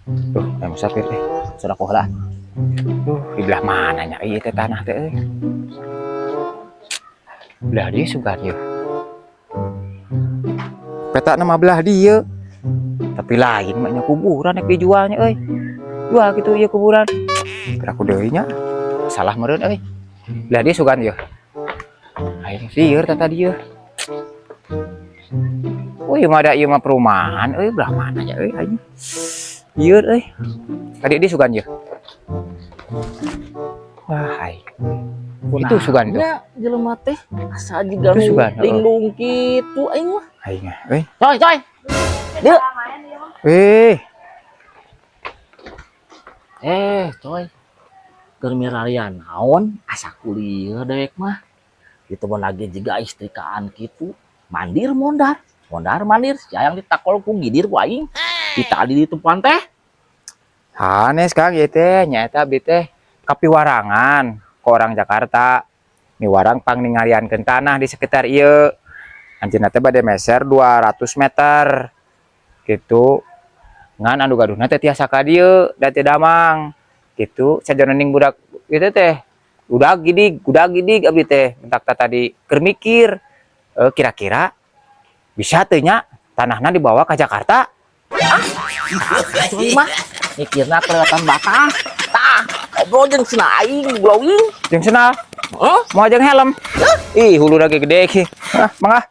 Tuh, musafir sodako lah. Tuh, di belah mananya ieu teh tanah teh euy. Belah dieu sugan yeuh. Peta nama belah dieu. Tapi lain maknya kuburan nek dijualnya euy. Jual gitu ieu kuburan. Kira ku deui nya. Salah meureun euy. Belah dieu sugan yeuh. Aing lieur tata dieu. Oh, ieu mah ada ieu mah perumahan euy, belah mana nya euy anjing. Lieur euy. Tadi dia sugan yeuh. Wah, hai. Itu sugan tuh. Ya, jelema teh asa jiga Itu sugan, linglung kitu aing mah. Aing euy. Coy. Dieu. Coy. Keur mirarian naon asa kuliah dewek mah. Kitu mah lagi jiga istrikaan kitu. Mandir mondar mandir sayang ditakol ku gidir ku aing. Ditali di tempat teh. Hanes Kang ieu teh nyaeta abdi teh kapiwarangan ke orang Jakarta. Miwarang pang ningaliankeun tanah di sekitar ieu. Anjeunna teh bade meser 200 meter. Gitu. Ngan anu gaduhna teh tiasa ka dieu da teu damang. Gitu sajonening budak ieu teh udah gidig abdi teh mentak tadi keur mikir kira-kira bisa teu nya tanahna dibawa ke Jakarta. Coy mah mikirna kelewatan Batak. Tah, ngobrol jeung cenah aing glowing. Jeung cenah. Mau jeung helm. Ih, hulu lagi gede ki. Mangga.